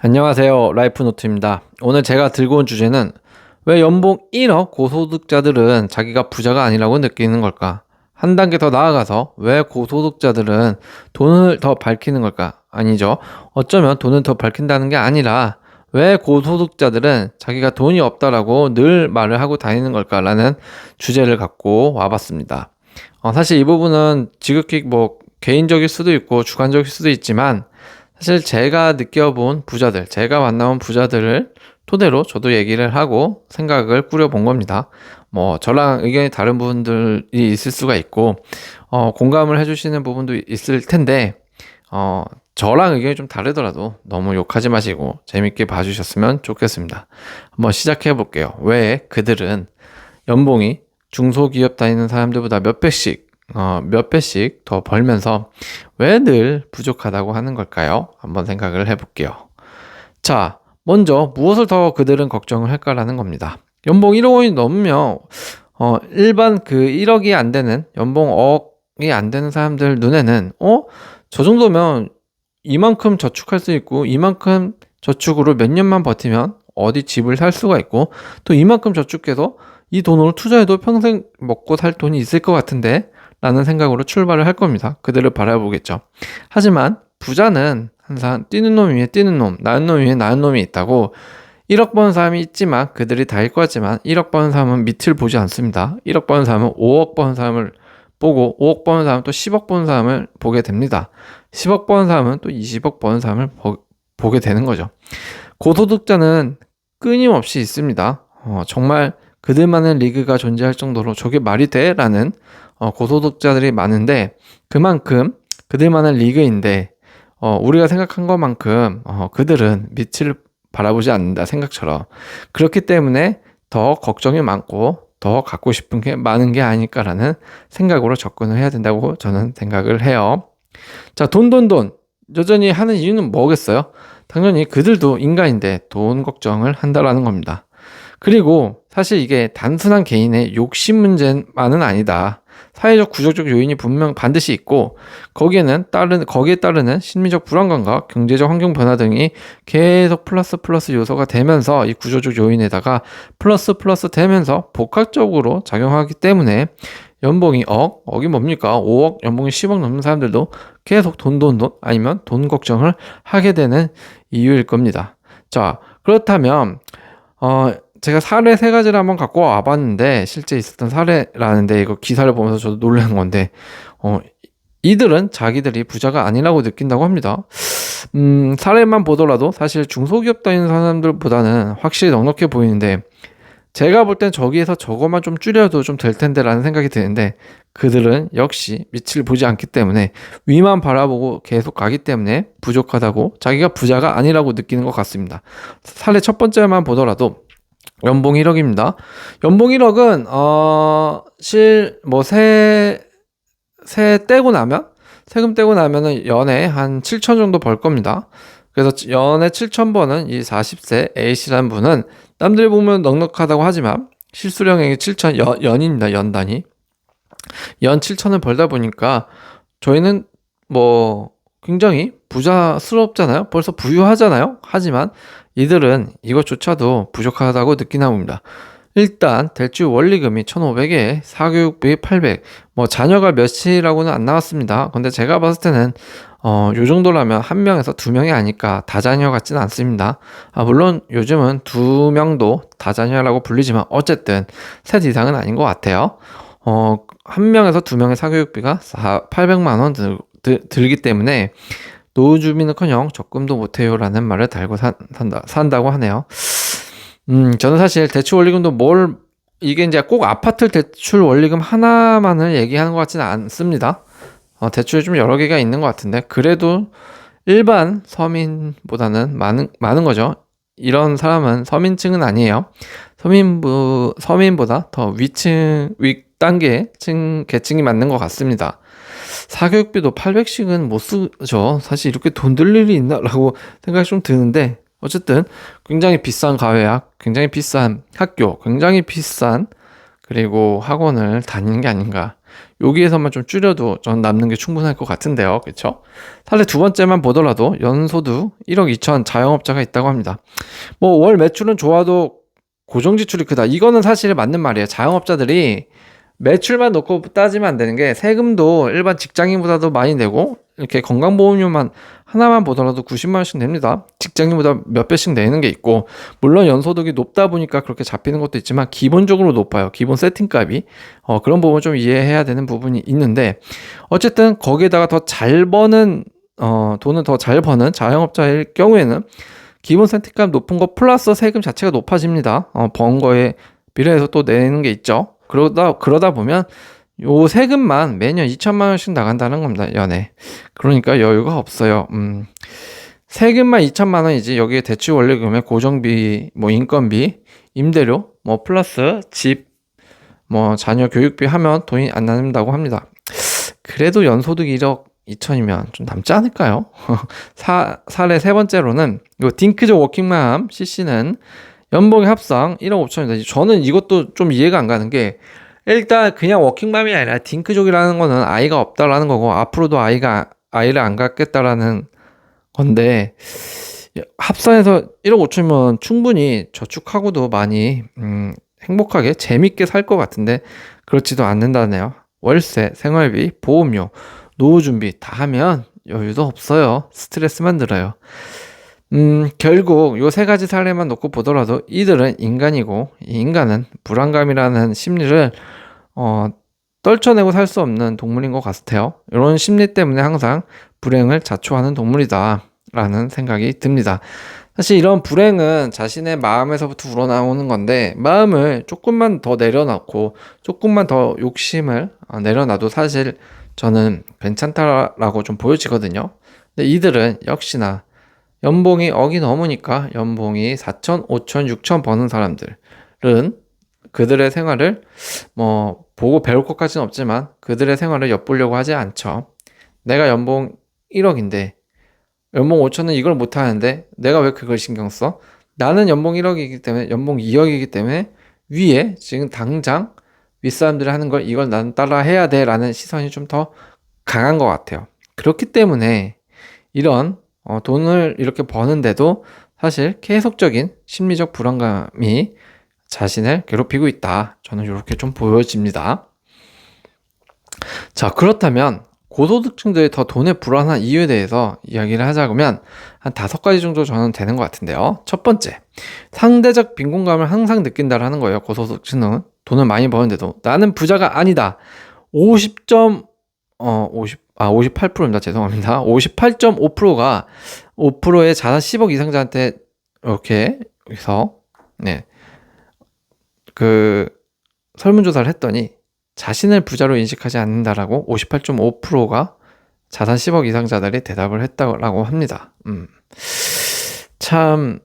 안녕하세요. 라이프노트입니다. 오늘 제가 들고 온 주제는 왜 연봉 1억 고소득자들은 자기가 부자가 아니라고 느끼는 걸까? 한 단계 더 나아가서 왜 고소득자들은 돈을 더 밝히는 걸까? 아니죠. 어쩌면 돈을 더 밝힌다는 게 아니라 왜 고소득자들은 자기가 돈이 없다라고 늘 말을 하고 다니는 걸까라는 주제를 갖고 와봤습니다. 사실 이 부분은 지극히 개인적일 수도 있고 주관적일 수도 있지만 사실 제가 느껴본 부자들, 제가 만나본 부자들을 토대로 저도 얘기를 하고 생각을 꾸려본 겁니다. 저랑 의견이 다른 부분들이 있을 수가 있고, 공감을 해주시는 부분도 있을 텐데, 저랑 의견이 좀 다르더라도 너무 욕하지 마시고 재밌게 봐주셨으면 좋겠습니다. 한번 시작해 볼게요. 왜 그들은 연봉이 중소기업 다니는 사람들보다 몇 배씩 더 벌면서 왜 늘 부족하다고 하는 걸까요? 한번 생각을 해볼게요. 자, 먼저 무엇을 더 그들은 걱정을 할까라는 겁니다. 연봉 1억 원이 넘으면 일반 그 1억이 안 되는 연봉 억이 안 되는 사람들 눈에는 저 정도면 이만큼 저축할 수 있고 이만큼 저축으로 몇 년만 버티면 어디 집을 살 수가 있고 또 이만큼 저축해서 이 돈으로 투자해도 평생 먹고 살 돈이 있을 것 같은데 라는 생각으로 출발을 할 겁니다. 그들을 바라보겠죠. 하지만 부자는 항상 뛰는 놈 위에 뛰는 놈, 나은 놈 위에 나은 놈이 있다고 1억 버는 사람이 있지만 그들이 다 있겠지만 1억 버는 사람은 밑을 보지 않습니다. 1억 버는 사람은 5억 버는 사람을 보고 5억 버는 사람은 또 10억 버는 사람을 보게 됩니다. 10억 버는 사람은 또 20억 버는 사람을 보게 되는 거죠. 고소득자는 끊임없이 있습니다. 정말 그들만의 리그가 존재할 정도로 저게 말이 돼? 라는 고소득자들이 많은데 그만큼 그들만의 리그인데 우리가 생각한 것만큼 그들은 밑을 바라보지 않는다 생각처럼 그렇기 때문에 더 걱정이 많고 더 갖고 싶은 게 많은 게 아닐까라는 생각으로 접근을 해야 된다고 저는 생각을 해요. 자, 돈 여전히 하는 이유는 뭐겠어요? 당연히 그들도 인간인데 돈 걱정을 한다라는 겁니다. 그리고 사실 이게 단순한 개인의 욕심 문제만은 아니다. 사회적 구조적 요인이 분명 반드시 있고 거기에 따르는 심리적 불안감과 경제적 환경 변화 등이 계속 플러스 요소가 되면서 이 구조적 요인에다가 플러스 되면서 복합적으로 작용하기 때문에 연봉이 억이 뭡니까? 5억, 연봉이 10억 넘는 사람들도 계속 돈 아니면 돈 걱정을 하게 되는 이유일 겁니다. 자, 그렇다면 제가 사례 세 가지를 한번 갖고 와봤는데 실제 있었던 사례라는데 이거 기사를 보면서 저도 놀란 건데 이들은 자기들이 부자가 아니라고 느낀다고 합니다. 사례만 보더라도 사실 중소기업 다니는 사람들보다는 확실히 넉넉해 보이는데 제가 볼 땐 저기에서 저것만 좀 줄여도 좀 될 텐데 라는 생각이 드는데 그들은 역시 밑을 보지 않기 때문에 위만 바라보고 계속 가기 때문에 부족하다고 자기가 부자가 아니라고 느끼는 것 같습니다. 사례 첫 번째만 보더라도 연봉 1억입니다. 연봉 1억은 세금 떼고 나면은 연에 한 7천 정도 벌 겁니다. 그래서 연에 7천 버는 이 40세 A씨라는 분은 남들 보면 넉넉하다고 하지만 실수령액이 7천 연입니다. 연 단위. 연 7천을 벌다 보니까 저희는 굉장히 부자스럽잖아요. 벌써 부유하잖아요. 하지만 이들은 이것조차도 부족하다고 느끼나 봅니다. 일단 대출 원리금이 1,500에 사교육비 800, 자녀가 몇이라고는 안 나왔습니다. 근데 제가 봤을 때는 요 정도라면 한 명에서 두 명이 아닐까 다자녀 같지는 않습니다. 물론 요즘은 두 명도 다자녀라고 불리지만 어쨌든 셋 이상은 아닌 것 같아요. 한 명에서 두 명의 사교육비가 800만 원 들기 때문에 노후주민은커녕 적금도 못해요라는 말을 달고 산다고 하네요. 저는 사실 대출 원리금도 이게 이제 꼭 아파트 대출 원리금 하나만을 얘기하는 것 같지는 않습니다. 대출이 좀 여러 개가 있는 것 같은데 그래도 일반 서민보다는 많은 거죠. 이런 사람은 서민층은 아니에요. 서민보다 더 윗단계 계층이 맞는 것 같습니다. 사교육비도 800씩은 못 쓰죠. 사실 이렇게 돈 들 일이 있나라고 생각이 좀 드는데 어쨌든 굉장히 비싼 가회학, 굉장히 비싼 학교, 굉장히 비싼 그리고 학원을 다니는 게 아닌가. 여기에서만 좀 줄여도 전 남는 게 충분할 것 같은데요. 그쵸? 사실 두 번째만 보더라도 연소득 1억 2천 자영업자가 있다고 합니다. 뭐 월 매출은 좋아도 고정 지출이 크다. 이거는 사실 맞는 말이에요. 자영업자들이 매출만 놓고 따지면 안 되는 게 세금도 일반 직장인보다도 많이 내고 이렇게 건강보험료만 하나만 보더라도 90만 원씩 냅니다. 직장인보다 몇 배씩 내는 게 있고 물론 연소득이 높다 보니까 그렇게 잡히는 것도 있지만 기본적으로 높아요. 기본 세팅값이 그런 부분 좀 이해해야 되는 부분이 있는데 어쨌든 거기에다가 더 잘 버는 돈을 더 잘 버는 자영업자일 경우에는 기본 세팅값 높은 거 플러스 세금 자체가 높아집니다. 번 거에 비례해서 또 내는 게 있죠. 그러다 보면 요 세금만 매년 2천만 원씩 나간다는 겁니다. 연에. 그러니까 여유가 없어요. 세금만 2천만 원이지 여기에 대출 원리금에 고정비, 뭐 인건비, 임대료, 뭐 플러스 집, 뭐 자녀 교육비 하면 돈이 안 남는다고 합니다. 그래도 연소득 1억 2천이면 좀 남지 않을까요? 사례 세 번째로는 요 딩크족 워킹맘 CC는 연봉의 합상 1억 5천입니다. 저는 이것도 좀 이해가 안 가는 게 일단 그냥 워킹맘이 아니라 딩크족이라는 거는 아이가 없다라는 거고 앞으로도 아이를 안 갖겠다라는 건데 합산해서 1억 5천이면 충분히 저축하고도 많이 행복하게 재밌게 살 것 같은데 그렇지도 않는다네요. 월세, 생활비, 보험료, 노후 준비 다 하면 여유도 없어요. 스트레스만 들어요. 결국 요 세 가지 사례만 놓고 보더라도 이들은 인간이고 이 인간은 불안감이라는 심리를 떨쳐내고 살 수 없는 동물인 것 같아요. 이런 심리 때문에 항상 불행을 자초하는 동물이다 라는 생각이 듭니다. 사실 이런 불행은 자신의 마음에서부터 우러나오는 건데 마음을 조금만 더 내려놓고 조금만 더 욕심을 내려놔도 사실 저는 괜찮다라고 좀 보여지거든요. 근데 이들은 역시나 연봉이 억이 넘으니까 연봉이 4천, 5천, 6천 버는 사람들은 그들의 생활을 뭐 보고 배울 것까지는 없지만 그들의 생활을 엿보려고 하지 않죠. 내가 연봉 1억인데 연봉 5천은 이걸 못하는데 내가 왜 그걸 신경 써? 나는 연봉 1억이기 때문에 연봉 2억이기 때문에 위에 지금 당장 윗사람들이 하는 걸 이걸 나는 따라 해야 돼 라는 시선이 좀 더 강한 것 같아요. 그렇기 때문에 이런 돈을 이렇게 버는데도 사실 계속적인 심리적 불안감이 자신을 괴롭히고 있다. 저는 이렇게 좀 보여집니다. 자, 그렇다면 고소득층들이 더 돈에 불안한 이유에 대해서 이야기를 하자면 한 5가지 정도 저는 되는 것 같은데요. 첫 번째, 상대적 빈곤감을 항상 느낀다라는 거예요. 고소득층은 돈을 많이 버는데도 나는 부자가 아니다. 58%입니다. 죄송합니다. 58.5%가 5%의 자산 10억 이상자한테 이렇게 해서 그 설문조사를 했더니 자신을 부자로 인식하지 않는다라고 58.5%가 자산 10억 이상자들이 대답을 했다고 합니다. 참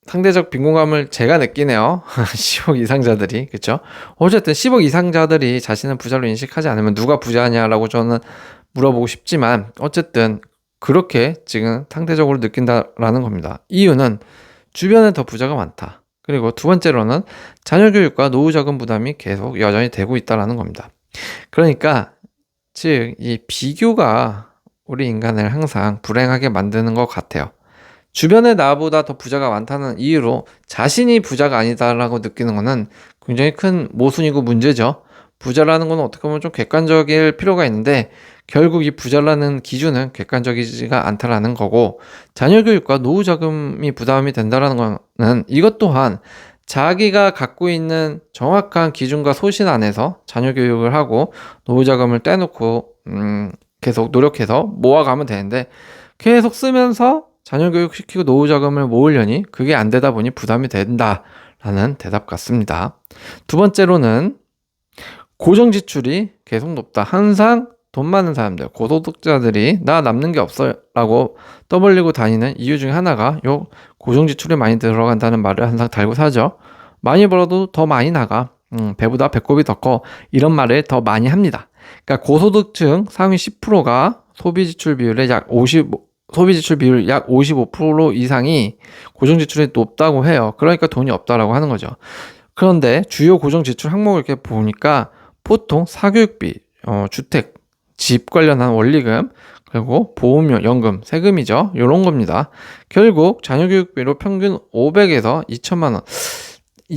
상대적 빈곤감을 제가 느끼네요. 10억 이상자들이 그쵸? 어쨌든 10억 이상자들이 자신을 부자로 인식하지 않으면 누가 부자냐라고 저는 물어보고 싶지만 어쨌든 그렇게 지금 상대적으로 느낀다라는 겁니다. 이유는 주변에 더 부자가 많다. 그리고 두 번째로는 자녀 교육과 노후 자금 부담이 계속 여전히 되고 있다는 겁니다. 그러니까 즉 이 비교가 우리 인간을 항상 불행하게 만드는 것 같아요. 주변에 나보다 더 부자가 많다는 이유로 자신이 부자가 아니다라고 느끼는 것은 굉장히 큰 모순이고 문제죠. 부자라는 건 어떻게 보면 좀 객관적일 필요가 있는데 결국 이 부자라는 기준은 객관적이지가 않다라는 거고 자녀 교육과 노후 자금이 부담이 된다라는 거는 이것 또한 자기가 갖고 있는 정확한 기준과 소신 안에서 자녀 교육을 하고 노후 자금을 떼놓고 계속 노력해서 모아가면 되는데 계속 쓰면서 자녀 교육 시키고 노후 자금을 모으려니 그게 안 되다 보니 부담이 된다라는 대답 같습니다. 두 번째로는 고정 지출이 계속 높다. 항상 돈 많은 사람들, 고소득자들이 나 남는 게 없어 라고 떠벌리고 다니는 이유 중에 하나가 요 고정 지출이 많이 들어간다는 말을 항상 달고 사죠. 많이 벌어도 더 많이 나가. 배보다 배꼽이 더 커. 이런 말을 더 많이 합니다. 그러니까 고소득층 상위 10%가 소비 지출 비율 약 55% 이상이 고정 지출이 높다고 해요. 그러니까 돈이 없다라고 하는 거죠. 그런데 주요 고정 지출 항목을 이렇게 보니까 보통 사교육비, 주택, 집 관련한 원리금, 그리고 보험료, 연금, 세금이죠. 요런 겁니다. 결국 자녀 교육비로 평균 500에서 2천만 원.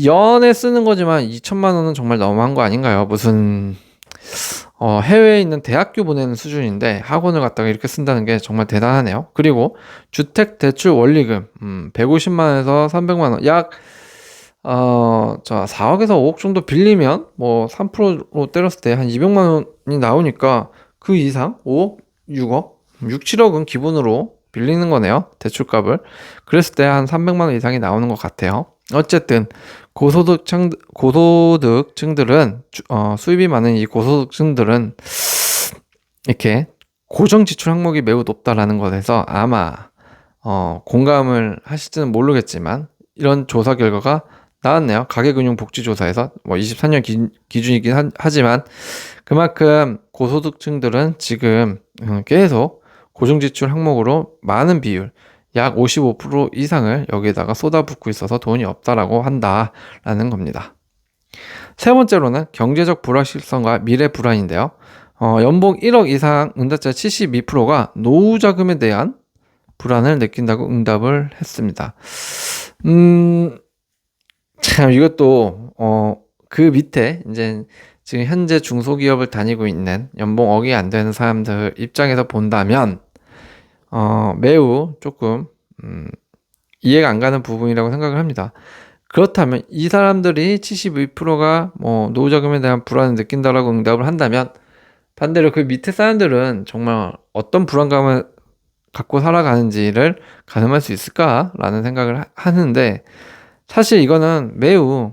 연에 쓰는 거지만 2천만 원은 정말 너무한 거 아닌가요? 무슨 해외에 있는 대학교 보내는 수준인데 학원을 갔다가 이렇게 쓴다는 게 정말 대단하네요. 그리고 주택 대출 원리금 150만 원에서 300만 원, 약 4억에서 5억 정도 빌리면 뭐 3%로 때렸을 때 한 200만 원이 나오니까 그 이상 5억, 6억, 6, 7억은 기본으로 빌리는 거네요. 대출값을. 그랬을 때 한 300만 원 이상이 나오는 것 같아요. 어쨌든 고소득층들은 수입이 많은 이 고소득층들은 이렇게 고정 지출 항목이 매우 높다라는 것에서 아마 공감을 하실지는 모르겠지만 이런 조사 결과가 나왔네요. 가계금융복지조사에서 뭐 24년 기준이긴 하지만 그만큼 고소득층들은 지금 계속 고정지출 항목으로 많은 비율 약 55% 이상을 여기에다가 쏟아붓고 있어서 돈이 없다라고 한다라는 겁니다. 세 번째로는 경제적 불확실성과 미래 불안인데요. 연봉 1억 이상 응답자 72%가 노후 자금에 대한 불안을 느낀다고 응답을 했습니다. 참 이것도 그 밑에 이제 지금 현재 중소기업을 다니고 있는 연봉 억이 안 되는 사람들 입장에서 본다면 매우 조금 이해가 안 가는 부분이라고 생각을 합니다. 그렇다면 이 사람들이 72%가 뭐 노후 자금에 대한 불안을 느낀다라고 응답을 한다면 반대로 그 밑에 사람들은 정말 어떤 불안감을 갖고 살아가는지를 가늠할 수 있을까라는 생각을 하는데 사실 이거는 매우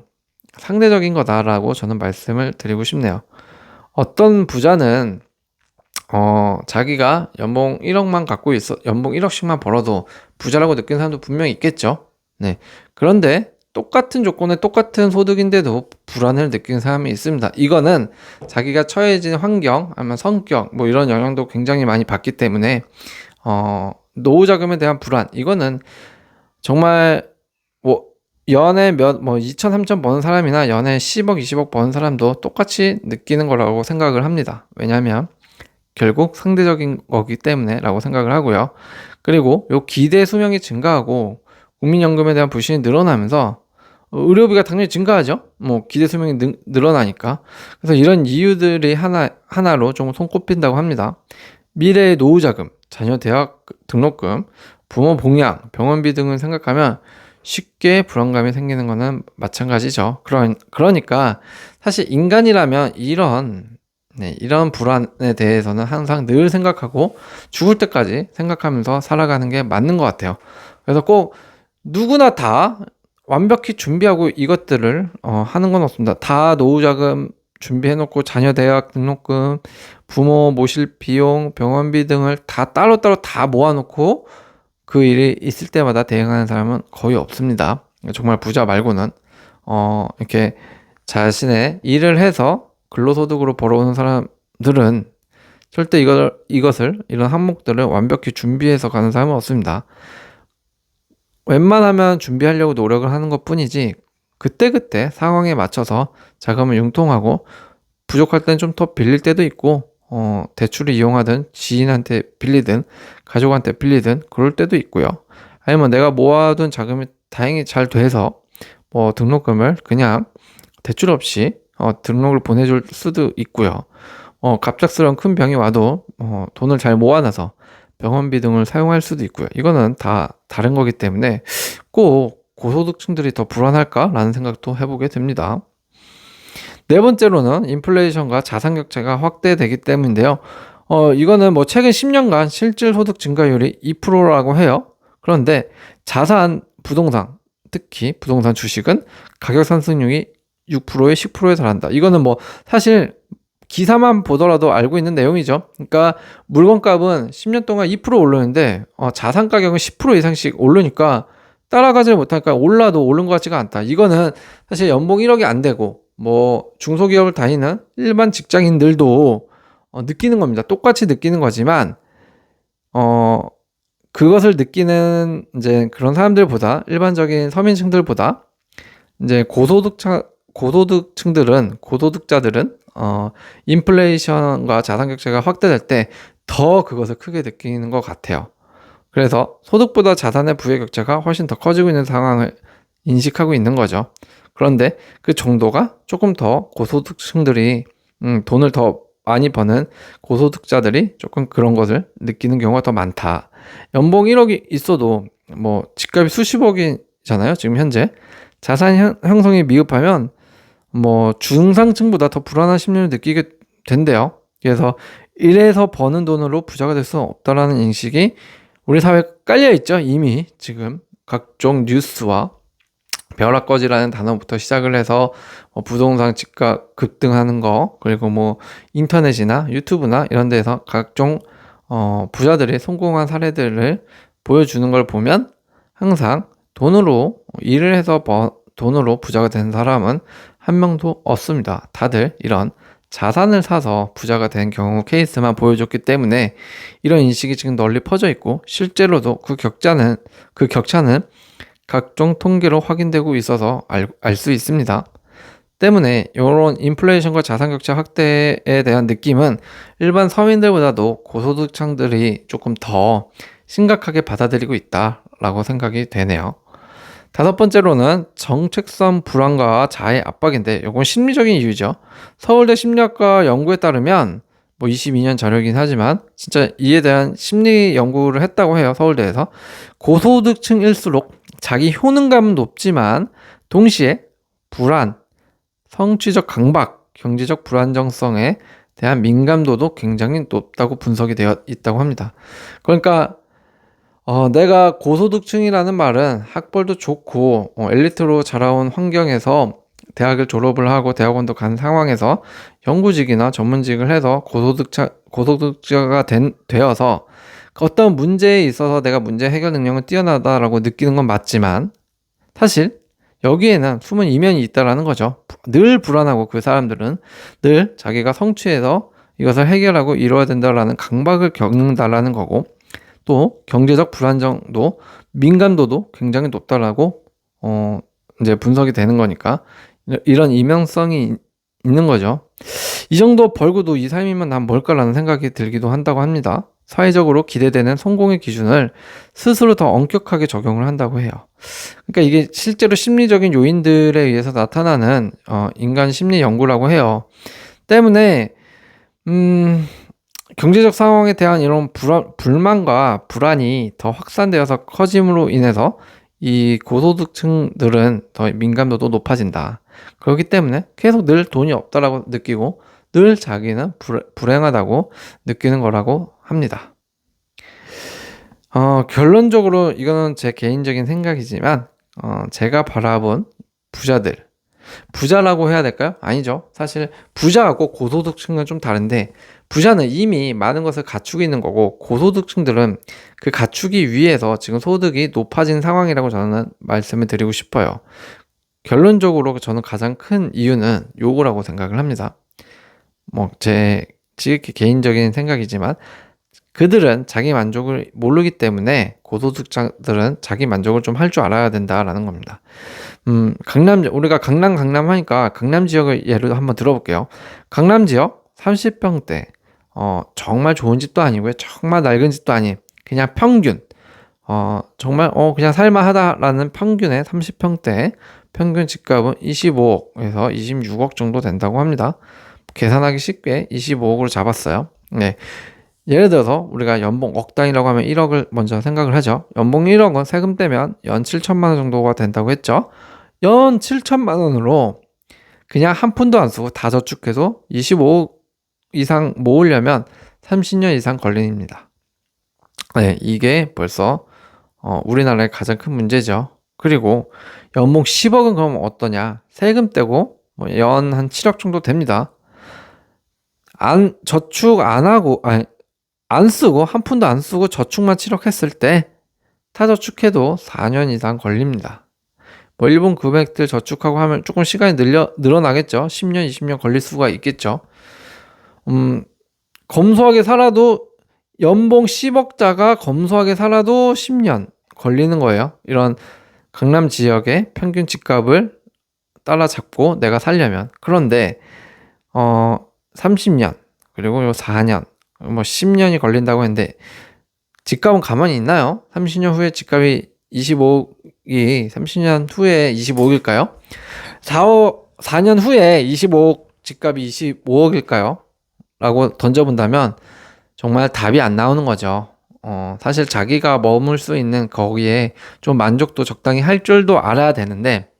상대적인 거다라고 저는 말씀을 드리고 싶네요. 어떤 부자는 자기가 연봉 1억만 갖고 연봉 1억씩만 벌어도 부자라고 느끼는 사람도 분명히 있겠죠. 네. 그런데 똑같은 조건에 똑같은 소득인데도 불안을 느끼는 사람이 있습니다. 이거는 자기가 처해진 환경, 아니면 성격, 뭐 이런 영향도 굉장히 많이 받기 때문에, 노후 자금에 대한 불안, 이거는 정말 뭐 연에 2천, 3천 버는 사람이나 연에 10억, 20억 버는 사람도 똑같이 느끼는 거라고 생각을 합니다. 왜냐하면 결국 상대적인 거기 때문에 라고 생각을 하고요. 그리고 요 기대 수명이 증가하고 국민연금에 대한 부신이 늘어나면서 의료비가 당연히 증가하죠. 뭐 기대 수명이 늘어나니까. 그래서 이런 이유들이 하나로 좀 손꼽힌다고 합니다. 미래의 노후 자금, 자녀 대학 등록금, 부모 봉양, 병원비 등을 생각하면 쉽게 불안감이 생기는 것은 마찬가지죠. 그러니까 사실 인간이라면 이런 불안에 대해서는 항상 늘 생각하고 죽을 때까지 생각하면서 살아가는 게 맞는 것 같아요. 그래서 꼭 누구나 다 완벽히 준비하고 이것들을 하는 건 없습니다. 다 노후자금 준비해놓고 자녀 대학 등록금, 부모 모실 비용, 병원비 등을 다 따로따로 다 모아놓고 그 일이 있을 때마다 대응하는 사람은 거의 없습니다. 정말 부자 말고는 이렇게 자신의 일을 해서 근로소득으로 벌어오는 사람들은 절대 이런 항목들을 완벽히 준비해서 가는 사람은 없습니다. 웬만하면 준비하려고 노력을 하는 것 뿐이지 그때그때 상황에 맞춰서 자금을 융통하고 부족할 땐 좀 더 빌릴 때도 있고 대출을 이용하든 지인한테 빌리든 가족한테 빌리든 그럴 때도 있고요. 아니면 내가 모아둔 자금이 다행히 잘 돼서 뭐 등록금을 그냥 대출 없이 등록을 보내줄 수도 있고요. 갑작스러운 큰 병이 와도 돈을 잘 모아놔서 병원비 등을 사용할 수도 있고요. 이거는 다 다른 거기 때문에 꼭 고소득층들이 더 불안할까라는 생각도 해보게 됩니다. 네 번째로는 인플레이션과 자산 격차가 확대되기 때문인데요. 이거는 뭐 최근 10년간 실질 소득 증가율이 2%라고 해요. 그런데 부동산, 특히 부동산 주식은 가격 상승률이 6%에 10%에 달한다. 이거는 뭐 사실 기사만 보더라도 알고 있는 내용이죠. 그러니까 물건값은 10년 동안 2% 오르는데 자산 가격은 10% 이상씩 오르니까 따라가지 못하니까 올라도 오른 것 같지가 않다. 이거는 사실 연봉 1억이 안 되고 뭐 중소기업을 다니는 일반 직장인들도 느끼는 겁니다. 똑같이 느끼는 거지만 그것을 느끼는 이제 그런 사람들보다 일반적인 서민층들보다 이제 고소득자들은 인플레이션과 자산 격차가 확대될 때 더 그것을 크게 느끼는 것 같아요. 그래서 소득보다 자산의 부의 격차가 훨씬 더 커지고 있는 상황을 인식하고 있는 거죠. 그런데 그 정도가 조금 더 고소득층들이 돈을 더 많이 버는 고소득자들이 조금 그런 것을 느끼는 경우가 더 많다. 연봉 1억이 있어도 뭐 집값이 수십억이잖아요. 지금 현재 자산 형성이 미흡하면 뭐 중상층보다 더 불안한 심리를 느끼게 된대요. 그래서 이래서 버는 돈으로 부자가 될 수는 없다라는 인식이 우리 사회에 깔려 있죠. 이미 지금 각종 뉴스와 벼락거지라는 단어부터 시작을 해서 부동산 집값 급등하는 거, 그리고 뭐 인터넷이나 유튜브나 이런 데서 각종 부자들이 성공한 사례들을 보여주는 걸 보면 항상 돈으로 일을 해서 돈으로 부자가 된 사람은 한 명도 없습니다. 다들 이런 자산을 사서 부자가 된 경우 케이스만 보여줬기 때문에 이런 인식이 지금 널리 퍼져 있고, 실제로도 그 격차는 각종 통계로 확인되고 있어서 알 수 있습니다. 때문에 이런 인플레이션과 자산격차 확대에 대한 느낌은 일반 서민들보다도 고소득층들이 조금 더 심각하게 받아들이고 있다라고 생각이 되네요. 다섯 번째로는 정책성 불안과 자해 압박인데, 이건 심리적인 이유죠. 서울대 심리학과 연구에 따르면 뭐 22년 자료이긴 하지만 진짜 이에 대한 심리 연구를 했다고 해요. 서울대에서. 고소득층일수록 자기 효능감은 높지만 동시에 불안, 성취적 강박, 경제적 불안정성에 대한 민감도도 굉장히 높다고 분석이 되어 있다고 합니다. 그러니까 내가 고소득층이라는 말은 학벌도 좋고 엘리트로 자라온 환경에서 대학을 졸업을 하고 대학원도 간 상황에서 연구직이나 전문직을 해서 고소득자가 되어서 어떤 문제에 있어서 내가 문제 해결 능력은 뛰어나다라고 느끼는 건 맞지만, 사실 여기에는 숨은 이면이 있다라는 거죠. 늘 불안하고 그 사람들은 늘 자기가 성취해서 이것을 해결하고 이루어야 된다라는 강박을 겪는다라는 거고, 또 경제적 불안정도, 민감도도 굉장히 높다라고 이제 분석이 되는 거니까 이런 이면성이 있는 거죠. 이 정도 벌고도 이 삶이면 난 뭘까라는 생각이 들기도 한다고 합니다. 사회적으로 기대되는 성공의 기준을 스스로 더 엄격하게 적용을 한다고 해요. 그러니까 이게 실제로 심리적인 요인들에 의해서 나타나는 인간 심리 연구라고 해요. 때문에 경제적 상황에 대한 이런 불만과 불안이 더 확산되어서 커짐으로 인해서 이 고소득층들은 더 민감도도 높아진다. 그렇기 때문에 계속 늘 돈이 없다라고 느끼고 늘 자기는 불행하다고 느끼는 거라고 합니다. 결론적으로 이거는 제 개인적인 생각이지만 제가 바라본 부자라고 해야 될까요? 아니죠. 사실 부자하고 고소득층은 좀 다른데, 부자는 이미 많은 것을 갖추고 있는 거고 고소득층들은 그 갖추기 위해서 지금 소득이 높아진 상황이라고 저는 말씀을 드리고 싶어요. 결론적으로 저는 가장 큰 이유는 요거라고 생각을 합니다. 뭐 제 지극히 개인적인 생각이지만 그들은 자기 만족을 모르기 때문에 고소득자들은 자기 만족을 좀 할 줄 알아야 된다라는 겁니다. 우리가 강남 하니까 강남 지역을 예로 한번 들어볼게요. 강남 지역 30평대, 정말 좋은 집도 아니고요, 정말 낡은 집도 아닌 그냥 평균, 정말 그냥 살만하다라는 평균의 30평대 평균 집값은 25억에서 26억 정도 된다고 합니다. 계산하기 쉽게 25억으로 잡았어요. 네. 예를 들어서 우리가 연봉 억 단위라고 하면 1억을 먼저 생각을 하죠. 연봉 1억은 세금 떼면 연 7천만 원 정도가 된다고 했죠. 연 7천만 원으로 그냥 한 푼도 안 쓰고 다 저축해서 25억 이상 모으려면 30년 이상 걸립니다. 네, 이게 벌써 우리나라의 가장 큰 문제죠. 그리고 연봉 10억은 그럼 어떠냐? 세금 떼고 연 한 7억 정도 됩니다. 저축 안 쓰고 한 푼도 안 쓰고 저축만 7억 했을 때 다 저축해도 4년 이상 걸립니다. 뭐 일본 금액들 저축하고 하면 조금 시간이 늘어나겠죠. 10년, 20년 걸릴 수가 있겠죠. 검소하게 살아도 연봉 10억자가 검소하게 살아도 10년 걸리는 거예요. 이런 강남 지역의 평균 집값을 따라잡고 내가 살려면. 그런데 30년 그리고 요 4년 뭐 10년이 걸린다고 했는데 집값은 가만히 있나요? 30년 후에 집값이 25억이 30년 후에 25억일까요? 4년 후에 25억 집값이 25억일까요? 라고 던져본다면 정말 답이 안 나오는 거죠. 사실 자기가 머물 수 있는 거기에 좀 만족도 적당히 할 줄도 알아야 되는데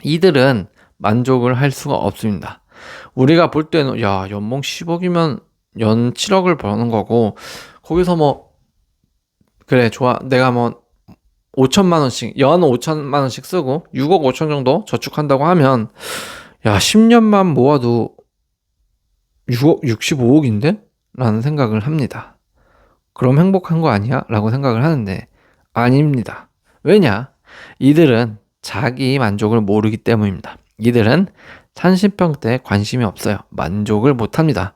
이들은 만족을 할 수가 없습니다. 우리가 볼 때는 야 연봉 10억이면 연 7억을 버는 거고 거기서 뭐 그래 좋아 내가 뭐 5천만 원씩 연 5천만 원씩 쓰고 6억 5천 정도 저축한다고 하면 야 10년만 모아도 6억 65억인데? 라는 생각을 합니다. 그럼 행복한 거 아니야? 라고 생각을 하는데 아닙니다. 왜냐? 이들은 자기 만족을 모르기 때문입니다. 이들은 30평대에 관심이 없어요. 만족을 못합니다.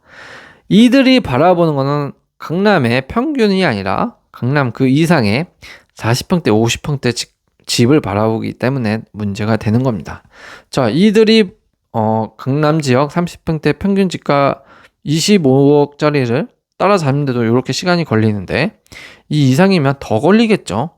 이들이 바라보는 거는 강남의 평균이 아니라 강남 그 이상의 40평대, 50평대 집을 바라보기 때문에 문제가 되는 겁니다. 자, 이들이 강남 지역 30평대 평균 집가 25억짜리를 따라잡는데도 이렇게 시간이 걸리는데 이 이상이면 더 걸리겠죠.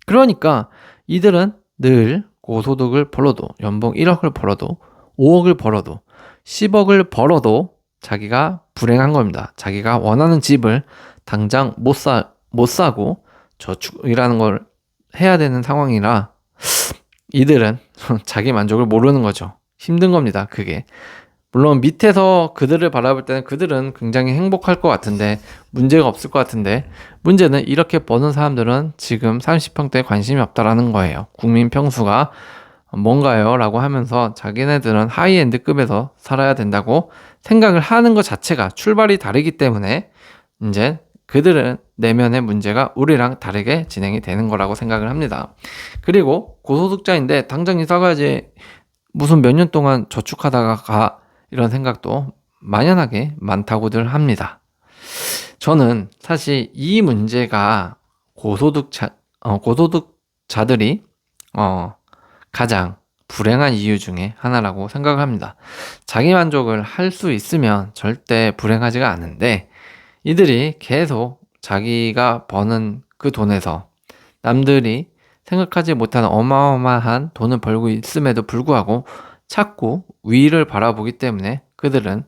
그러니까 이들은 늘 고소득을 벌어도 연봉 1억을 벌어도 5억을 벌어도 10억을 벌어도 자기가 불행한 겁니다. 자기가 원하는 집을 당장 못 사고 저축이라는 걸 해야 되는 상황이라 이들은 자기 만족을 모르는 거죠. 힘든 겁니다. 그게. 물론 밑에서 그들을 바라볼 때는 그들은 굉장히 행복할 것 같은데 문제가 없을 것 같은데 문제는 이렇게 버는 사람들은 지금 30평대에 관심이 없다라는 거예요. 국민 평수가 뭔가요? 라고 하면서 자기네들은 하이엔드급에서 살아야 된다고 생각을 하는 것 자체가 출발이 다르기 때문에 이제 그들은 내면의 문제가 우리랑 다르게 진행이 되는 거라고 생각을 합니다. 그리고 고소득자인데 당장 이사 가야지 무슨 몇 년 동안 저축하다가 가 이런 생각도 만연하게 많다고들 합니다. 저는 사실 이 문제가 고소득자들이 가장 불행한 이유 중에 하나라고 생각을 합니다. 자기 만족을 할 수 있으면 절대 불행하지가 않은데 이들이 계속 자기가 버는 그 돈에서 남들이 생각하지 못하는 어마어마한 돈을 벌고 있음에도 불구하고 자꾸 위를 바라보기 때문에 그들은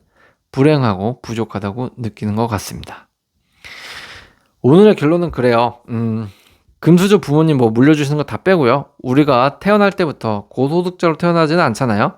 불행하고 부족하다고 느끼는 것 같습니다. 오늘의 결론은 그래요. 금수저 부모님 뭐 물려주시는 거 다 빼고요. 우리가 태어날 때부터 고소득자로 태어나지는 않잖아요.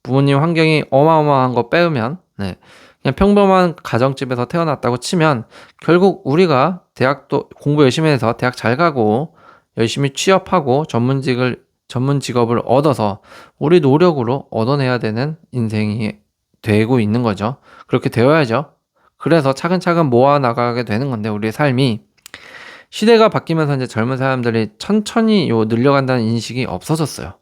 부모님 환경이 어마어마한 거 빼면 그냥 평범한 가정집에서 태어났다고 치면 결국 우리가 대학도 공부 열심히 해서 대학 잘 가고 열심히 취업하고 전문 직업을 얻어서 우리 노력으로 얻어내야 되는 인생이 되고 있는 거죠. 그렇게 되어야죠. 그래서 차근차근 모아 나가게 되는 건데 우리의 삶이 시대가 바뀌면서 이제 젊은 사람들이 천천히 늘려간다는 인식이 없어졌어요.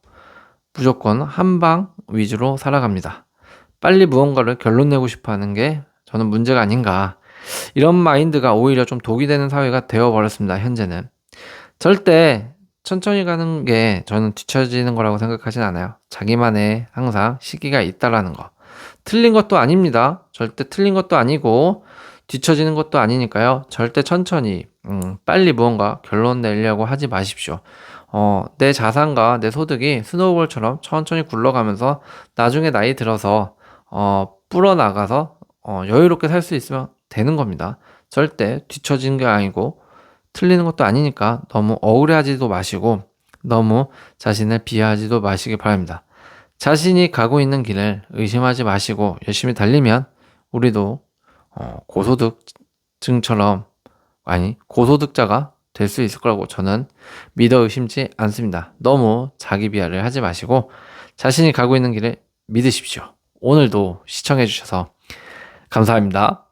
무조건 한방 위주로 살아갑니다. 빨리 무언가를 결론 내고 싶어 하는 게 저는 문제가 아닌가. 이런 마인드가 오히려 좀 독이 되는 사회가 되어버렸습니다. 현재는. 절대 천천히 가는 게 저는 뒤처지는 거라고 생각하진 않아요. 자기만의 항상 시기가 있다라는 거. 틀린 것도 아닙니다. 절대 틀린 것도 아니고 뒤처지는 것도 아니니까요. 절대 천천히 빨리 무언가 결론 내려고 하지 마십시오. 내 자산과 내 소득이 스노우볼처럼 천천히 굴러가면서 나중에 나이 들어서 불어나가서 여유롭게 살 수 있으면 되는 겁니다. 절대 뒤처지는 게 아니고 틀리는 것도 아니니까 너무 억울해하지도 마시고 너무 자신을 비하하지도 마시기 바랍니다. 자신이 가고 있는 길을 의심하지 마시고 열심히 달리면 우리도 고소득자가 될 수 있을 거라고 저는 믿어 의심치 않습니다. 너무 자기 비하를 하지 마시고 자신이 가고 있는 길을 믿으십시오. 오늘도 시청해 주셔서 감사합니다.